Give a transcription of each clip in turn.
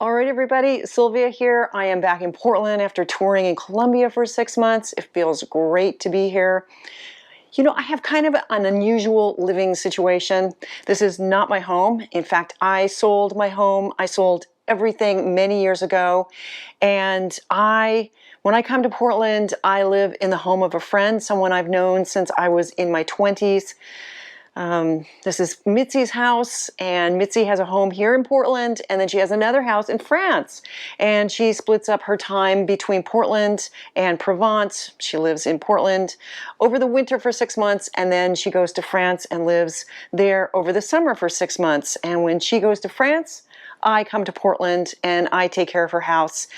All right, everybody, Sylvia here. I am back in Portland after touring in Colombia for 6 months. It feels great to be here. You know, I have kind of an unusual living situation. This is not my home. In fact, I sold my home. I sold everything many years ago. And when I come to Portland, I live in the home of a friend, someone I've known since I was in my 20s. This is Mitzi's house, and Mitzi has a home here in Portland, and then she has another house in France, and she splits up her time between Portland and Provence. She lives in Portland over the winter for 6 months, and then she goes to France and lives there over the summer for 6 months. And when she goes to France, I come to Portland and I take care of her house.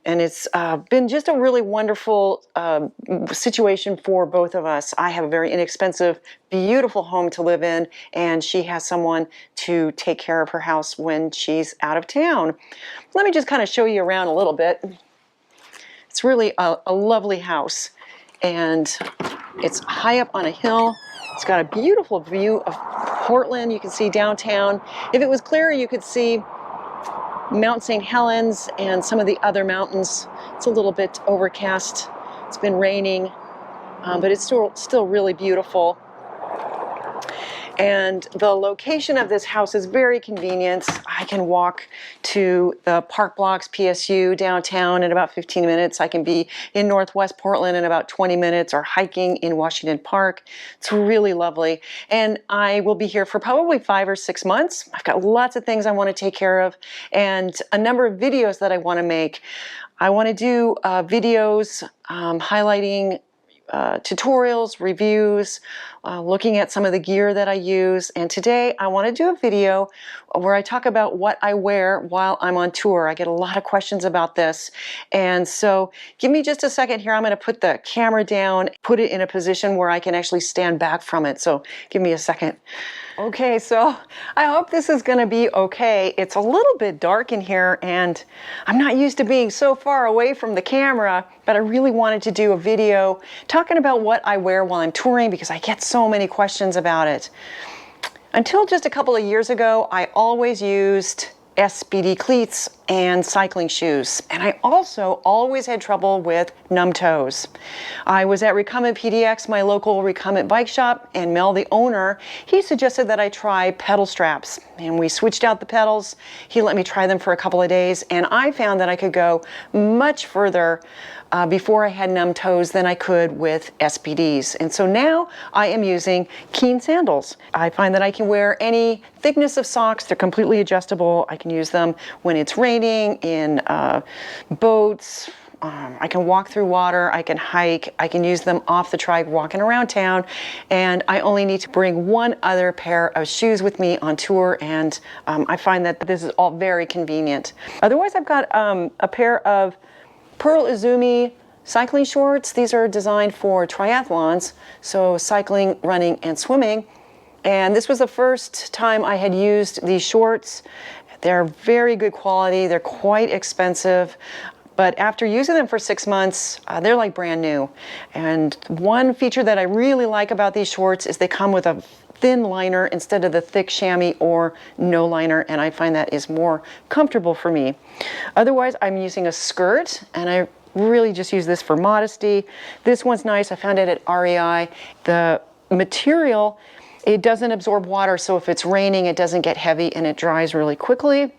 And it's been just a really wonderful situation for both of us. I have a very inexpensive, beautiful home to live in, and she has someone to take care of her house when she's out of town. Let me just kind of show you around a little bit. It's really a lovely house, and it's high up on a hill. It's got a beautiful view of Portland. You can see downtown. If it was clearer, you could see Mount St. Helens and some of the other mountains. It's a little bit overcast. It's been raining, but it's still really beautiful. And the location of this house is very convenient. I can walk to the Park Blocks PSU downtown in about 15 minutes. I can be in Northwest Portland in about 20 minutes, or hiking in Washington Park. It's really lovely. And I will be here for probably 5 or 6 months. I've got lots of things I want to take care of and a number of videos that I want to make. I want to do videos highlighting tutorials, reviews, looking at some of the gear that I use. And today I want to do a video where I talk about what I wear while I'm on tour. I get a lot of questions about this. And so give me just a second here. I'm going to put the camera down, put it in a position where I can actually stand back from it. So give me a second. Okay, so I hope this is going to be okay. It's a little bit dark in here, and I'm not used to being so far away from the camera, but I really wanted to do a video talking about what I wear while I'm touring because I get so many questions about it. Until just a couple of years ago, I always used SBD cleats and cycling shoes. And I also always had trouble with numb toes. I was at Recumbent PDX, my local recumbent bike shop, and Mel, the owner, he suggested that I try pedal straps. And we switched out the pedals. He let me try them for a couple of days, and I found that I could go much further before I had numb toes than I could with SBDs. And so now I am using Keen sandals. I find that I can wear any thickness of socks. They're completely adjustable. I can use them when it's raining, in boats. I can walk through water. I can hike. I can use them off the trike walking around town. And I only need to bring one other pair of shoes with me on tour. And I find that this is all very convenient. Otherwise, I've got a pair of Pearl Azumi cycling shorts. These are designed for triathlons, so cycling, running, and swimming. And this was the first time I had used these shorts. They're very good quality. They're quite expensive. But after using them for 6 months, they're like brand new. And one feature that I really like about these shorts is they come with a thin liner instead of the thick chamois or no liner, and I find that is more comfortable for me. Otherwise, I'm using a skirt, and I really just use this for modesty. This one's nice. I found it at REI. The material, it doesn't absorb water, so if it's raining, it doesn't get heavy and it dries really quickly.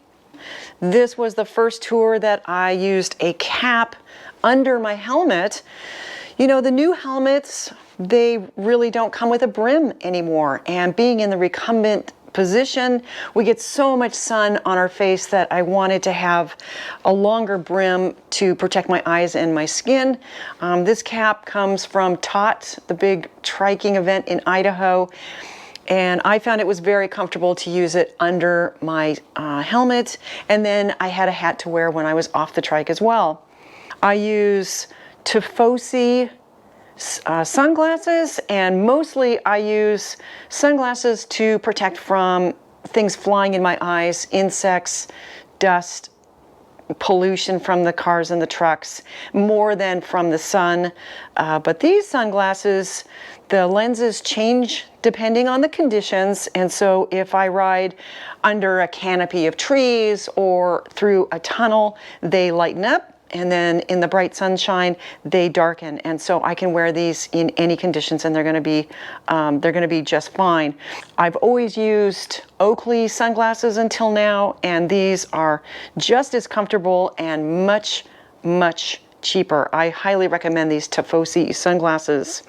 This was the first tour that I used a cap under my helmet. You know, the new helmets, they really don't come with a brim anymore. And being in the recumbent position, we get so much sun on our face that I wanted to have a longer brim to protect my eyes and my skin. This cap comes from TOT, the big triking event in Idaho. And I found it was very comfortable to use it under my helmet. And then I had a hat to wear when I was off the trike as well. I use Tifosi sunglasses, and mostly I use sunglasses to protect from things flying in my eyes, insects, dust, pollution from the cars and the trucks more than from the sun. But these sunglasses, the lenses change depending on the conditions. And so if I ride under a canopy of trees or through a tunnel, they lighten up. And then in the bright sunshine, they darken. And so I can wear these in any conditions, and they're going to be just fine. I've always used Oakley sunglasses until now, and these are just as comfortable and much, much cheaper. I highly recommend these Tifosi sunglasses.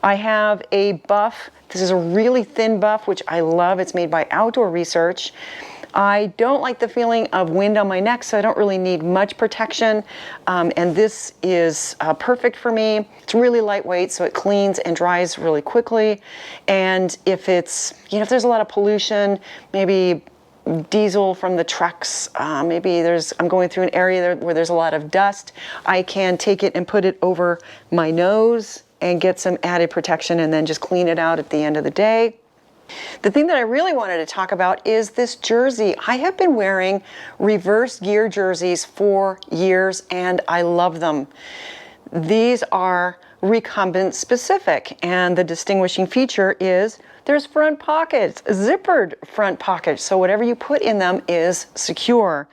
I have a buff. This is a really thin buff, which I love. It's made by Outdoor Research. I don't like the feeling of wind on my neck, so I don't really need much protection. And this is perfect for me. It's really lightweight, so it cleans and dries really quickly. And if it's, if there's a lot of pollution, maybe diesel from the trucks, maybe I'm going through an area where there's a lot of dust, I can take it and put it over my nose and get some added protection and then just clean it out at the end of the day. The thing that I really wanted to talk about is this jersey. I have been wearing reverse gear jerseys for years and I love them. These are recumbent specific, and the distinguishing feature is there's front pockets, zippered front pockets, so whatever you put in them is secure.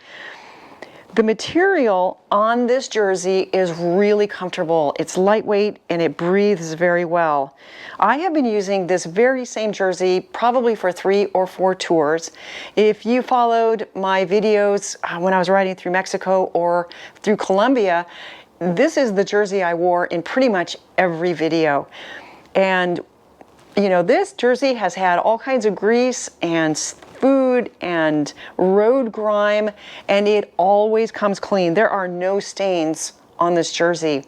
The material on this jersey is really comfortable. It's lightweight and it breathes very well. I have been using this very same jersey probably for 3 or 4 tours. If you followed my videos when I was riding through Mexico or through Colombia, this is the jersey I wore in pretty much every video. And this jersey has had all kinds of grease and food and road grime, and it always comes clean. There are no stains on this jersey.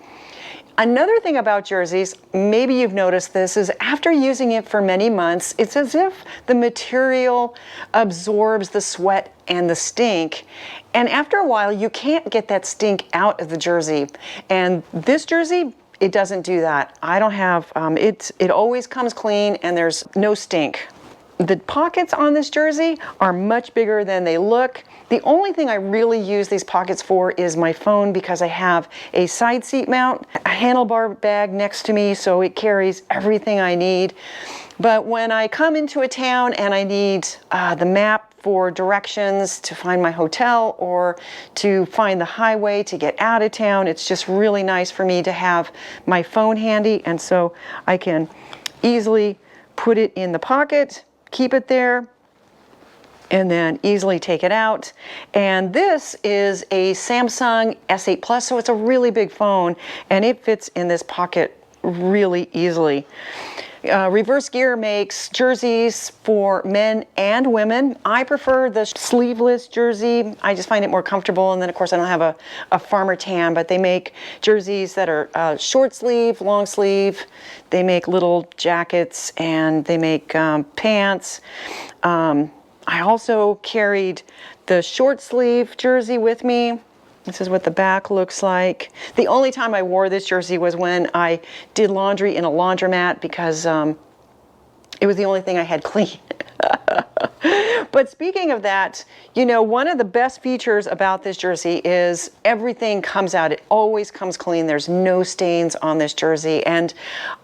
Another thing about jerseys, maybe you've noticed this, is after using it for many months, it's as if the material absorbs the sweat and the stink. And after a while, you can't get that stink out of the jersey. And this jersey, it doesn't do that. I don't have, it always comes clean and there's no stink. The pockets on this jersey are much bigger than they look. The only thing I really use these pockets for is my phone, because I have a side seat mount, a handlebar bag next to me, so it carries everything I need. But when I come into a town and I need the map for directions to find my hotel or to find the highway to get out of town, it's just really nice for me to have my phone handy, and so I can easily put it in the pocket, keep it there, and then easily take it out. And this is a Samsung S8 Plus, so it's a really big phone, and it fits in this pocket really easily. Reverse Gear makes jerseys for men and women. I prefer the sleeveless jersey. I just find it more comfortable, and then of course I don't have a farmer tan, but they make jerseys that are short sleeve, long sleeve. They make little jackets and they make pants. I also carried the short sleeve jersey with me. This is what the back looks like. The only time I wore this jersey was when I did laundry in a laundromat, because it was the only thing I had clean. But speaking of that, one of the best features about this jersey is everything comes out. It always comes clean. There's no stains on this jersey. And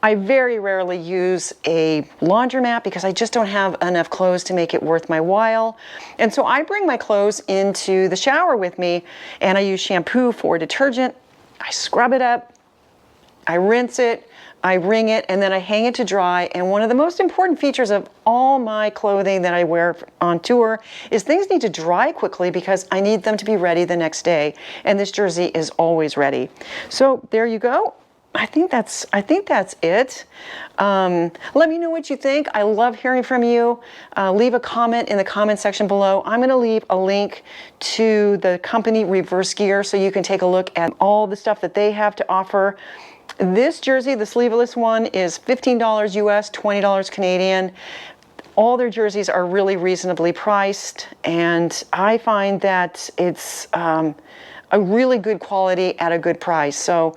I very rarely use a laundromat because I just don't have enough clothes to make it worth my while. And so I bring my clothes into the shower with me, and I use shampoo for detergent. I scrub it up, I rinse it, I wring it, and then I hang it to dry. And one of the most important features of all my clothing that I wear on tour is things need to dry quickly because I need them to be ready the next day. And this jersey is always ready. So there you go. I think that's it. Let me know what you think. I love hearing from you. Leave a comment in the comment section below. I'm going to leave a link to the company Reverse Gear so you can take a look at all the stuff that they have to offer. This jersey, the sleeveless one, is $15 US, $20 Canadian. All their jerseys are really reasonably priced, and I find that it's a really good quality at a good price. So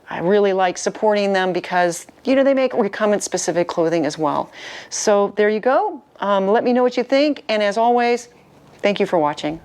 I really like supporting them because, they make recumbent specific clothing as well. So there you go. Let me know what you think, and as always, thank you for watching.